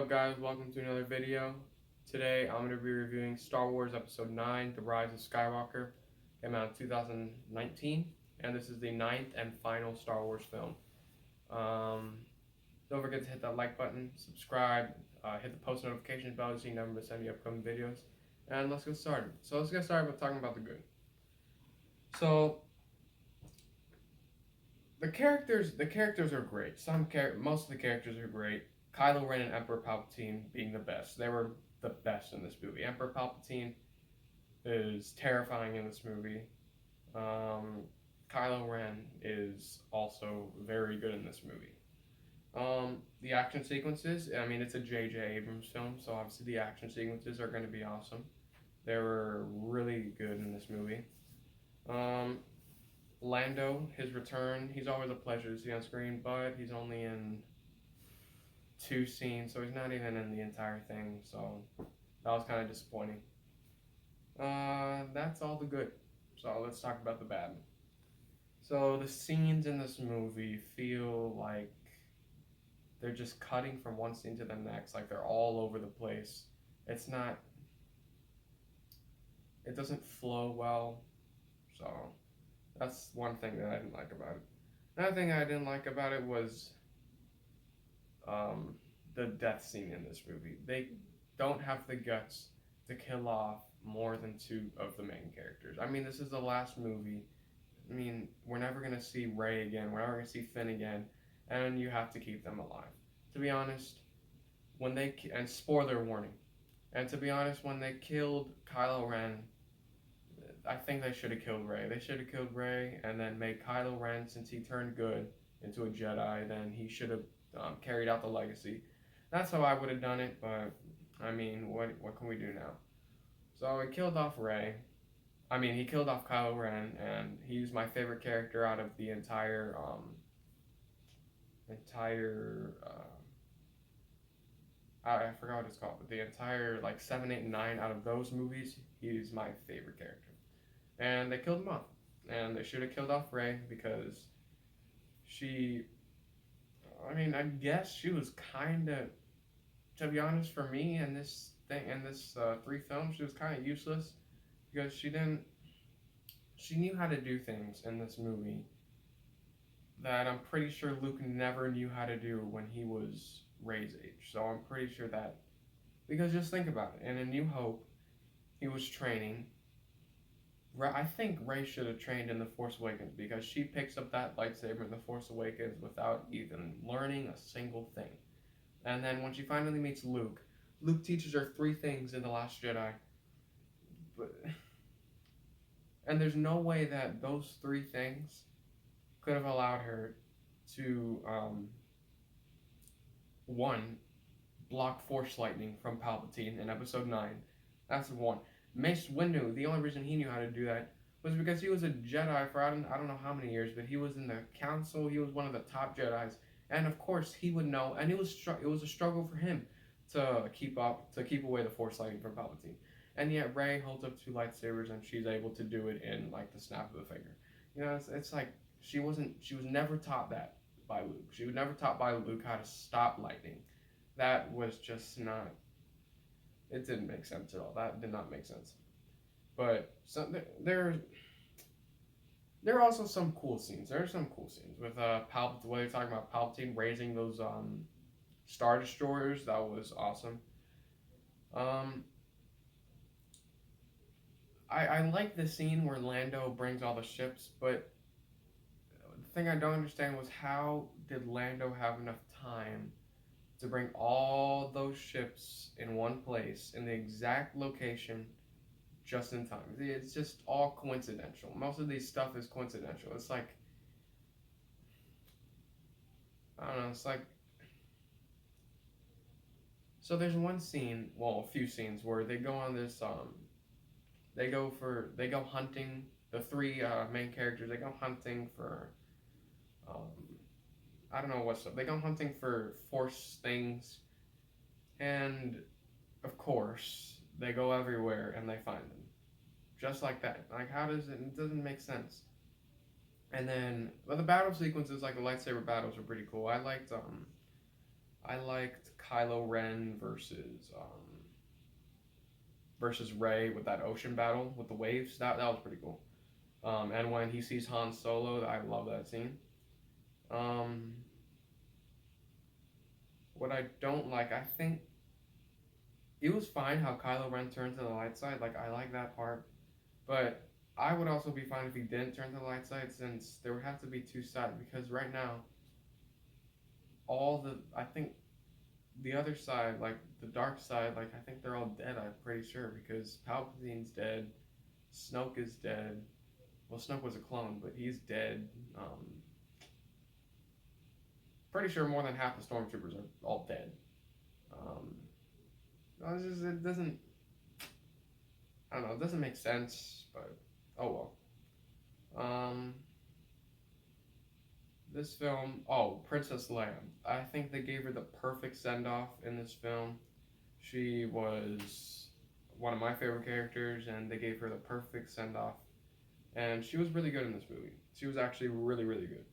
up, guys? Welcome to another video. Today I'm going to be reviewing Star Wars Episode 9, The Rise of Skywalker. Came out in 2019, and this is the ninth and final Star Wars film. Don't forget to hit that like button, subscribe, hit the post notification bell so you never miss any upcoming videos. And let's get started. So let's get started with talking about the good. So the characters are great. Most of the characters are great. Kylo Ren and Emperor Palpatine being the best. They were the best in this movie. Emperor Palpatine is terrifying in this movie. Kylo Ren is also very good in this movie. The action sequences, I mean, it's a J.J. Abrams film, so obviously the action sequences are going to be awesome. They were really good in this movie. Lando, his return, he's always a pleasure to see on screen, but he's only in 2 scenes, so he's not even in the entire thing, so that was kind of disappointing. That's all the good. So let's talk about the bad. So the scenes in this movie feel like they're just cutting from one scene to the next, like they're all over the place. It doesn't flow well, so that's one thing that I didn't like about it. Another thing I didn't like about it was the death scene in this movie. They don't have the guts to kill off more than 2 of the main characters. I mean, this is the last movie. I mean, we're never going to see Rey again. We're never going to see Finn again. And you have to keep them alive. To be honest, and spoiler warning, and to be honest, when they killed Kylo Ren, I think they should have killed Rey. They should have killed Rey and then made Kylo Ren, since he turned good into a Jedi, then he should have carried out the legacy. That's how I would have done it, but I mean, what can we do now? So he killed off Rey. I mean, he killed off Kylo Ren, and he's my favorite character out of the entire I forgot what it's called, but the entire like 7, 8, and 9 out of those movies, he's my favorite character. And they killed him off, and they should have killed off Rey because I guess she was kind of, to be honest, for me in this 3 films, she was kind of useless because she knew how to do things in this movie that I'm pretty sure Luke never knew how to do when he was Rey's age. So I'm pretty sure that, because just think about it, in A New Hope, he was training. I think Rey should have trained in The Force Awakens because she picks up that lightsaber in The Force Awakens without even learning a single thing. And then when she finally meets Luke, Luke teaches her 3 things in The Last Jedi. And there's no way that those 3 things could have allowed her to, 1, block Force lightning from Palpatine in Episode 9. That's 1. Mace Windu, the only reason he knew how to do that was because he was a Jedi for I don't know how many years, but he was in the Council. He was one of the top Jedis, and of course he would know. And it was a struggle for him to keep away the Force lightning from Palpatine. And yet Rey holds up 2 lightsabers, and she's able to do it in like the snap of a finger. You know, it's like she was never taught that by Luke. She was never taught by Luke how to stop lightning. That was just not. It didn't make sense at all. That did not make sense. But there are also some cool scenes. There are some cool scenes with Palpatine. What they're talking about, Palpatine raising those Star Destroyers. That was awesome. I like the scene where Lando brings all the ships, but the thing I don't understand was, how did Lando have enough time to bring all those ships in one place in the exact location just in time? It's just all coincidental. Most of these stuff is coincidental. It's like, I don't know, it's like, so there's one scene, well, a few scenes where they go on this they go hunting. The 3 main characters, they go hunting for I don't know what stuff. They go hunting for Force things, and of course they go everywhere and they find them, just like that. Like, how does it? It doesn't make sense. And then, but the battle sequences, like the lightsaber battles, are pretty cool. I liked Kylo Ren versus Rey with that ocean battle with the waves. That was pretty cool. And when he sees Han Solo, I love that scene. Um, what I don't like, I think it was fine how Kylo Ren turned to the light side. Like I like that part, but I would also be fine if he didn't turn to the light side, since there would have to be two sides. Because right now, I think the other side, like the dark side, like I think they're all dead. I'm pretty sure because Palpatine's dead, Snoke is dead. Well, Snoke was a clone, but he's dead. Pretty sure more than half the stormtroopers are all dead. Um, it doesn't. I don't know. It doesn't make sense, but oh well. This film. Oh, Princess Leia. I think they gave her the perfect send off in this film. She was one of my favorite characters, and they gave her the perfect send off. And she was really good in this movie. She was actually really, really good.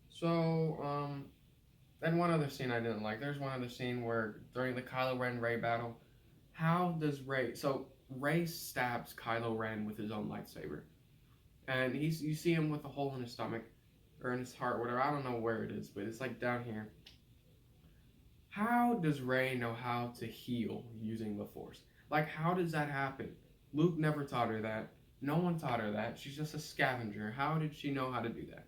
So, and one other scene I didn't like. There's one other scene where during the Kylo Ren Rey battle, how does Rey? So Rey stabs Kylo Ren with his own lightsaber, and you see him with a hole in his stomach or in his heart, whatever. I don't know where it is, but it's like down here. How does Rey know how to heal using the Force? Like, how does that happen? Luke never taught her that. No one taught her that. She's just a scavenger. How did she know how to do that?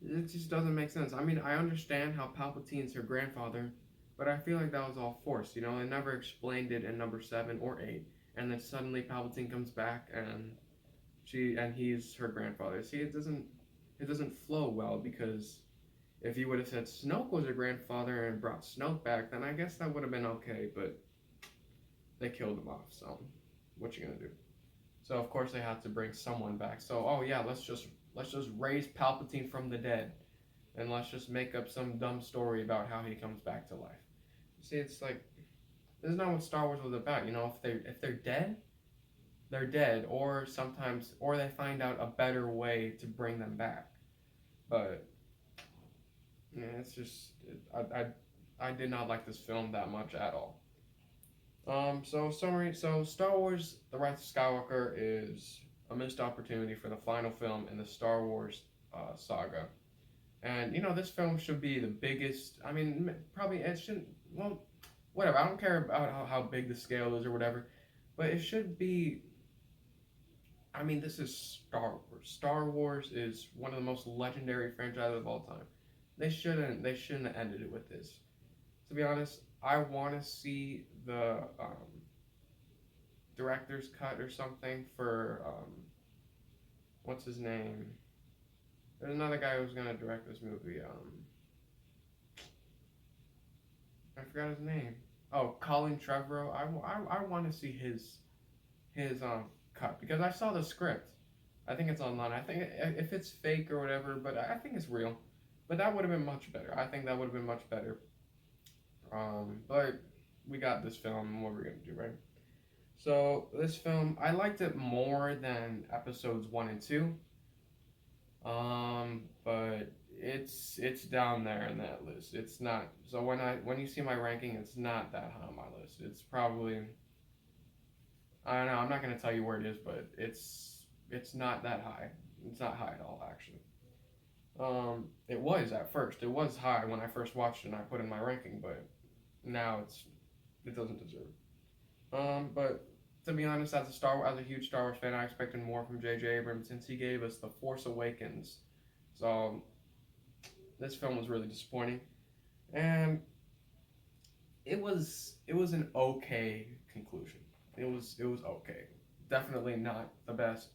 It just doesn't make sense. I mean, I understand how Palpatine's her grandfather, but I feel like that was all forced. You know, they never explained it in number 7 or 8, and then suddenly Palpatine comes back and he's her grandfather. See, it doesn't flow well, because if you would have said Snoke was her grandfather and brought Snoke back, then I guess that would have been okay. But they killed him off. So what you gonna do? So of course they had to bring someone back. So oh yeah, let's just raise Palpatine from the dead, and let's just make up some dumb story about how he comes back to life. See, it's like this is not what Star Wars was about. You know, if they're dead, they're dead, or they find out a better way to bring them back. But yeah, it's just I did not like this film that much at all. So summary. So Star Wars: The Rise of Skywalker is a missed opportunity for the final film in the Star Wars saga. And you know, this film should be the biggest. I mean, probably it shouldn't. Well, whatever. I don't care about how big the scale is or whatever, but it should be. I mean, this is Star Wars. Star Wars is one of the most legendary franchises of all time. They shouldn't have ended it with this. To be honest, I want to see the director's cut or something for what's his name? There's another guy who's gonna direct this movie. I forgot his name. Oh, Colin Trevorrow. I want to see his cut, because I saw the script. I think it's online. I think if it's fake or whatever, but I think it's real. But that would have been much better. I think that would have been much better. But we got this film. What we're gonna do, right? So this film, I liked it more than episodes 1 and 2. But it's down there in that list. It's not. So when you see my ranking, it's not that high on my list. It's probably, I don't know. I'm not gonna tell you where it is, but it's not that high. It's not high at all, actually. It was at first. It was high when I first watched it and I put in my ranking, but now it doesn't deserve it. But to be honest, as a huge Star Wars fan, I expected more from J.J. Abrams, since he gave us The Force Awakens. So this film was really disappointing, and it was an okay conclusion. It was okay. Definitely not the best,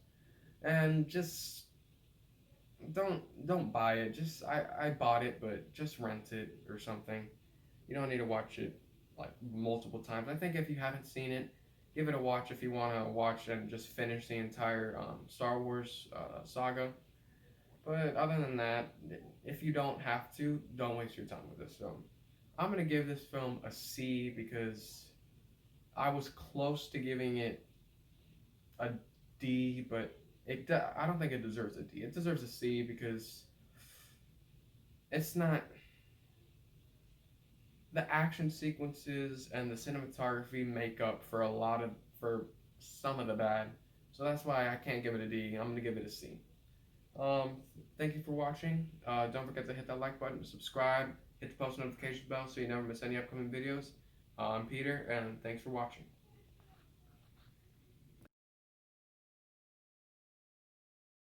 and just don't buy it. Just I bought it, but just rent it or something. You don't need to watch it like multiple times. I think if you haven't seen it, give it a watch if you want to watch and just finish the entire Star Wars saga. But other than that, if you don't have to, don't waste your time with this film. I'm gonna give this film a C, because I was close to giving it a D, but I don't think it deserves a D. It deserves a C, because it's not. the action sequences and the cinematography make up for for some of the bad. So that's why I can't give it a D. I'm gonna give it a C. Um, Thank you for watching. Don't forget to hit that like button, subscribe, hit the post notification bell so you never miss any upcoming videos. I'm Peter, and thanks for watching.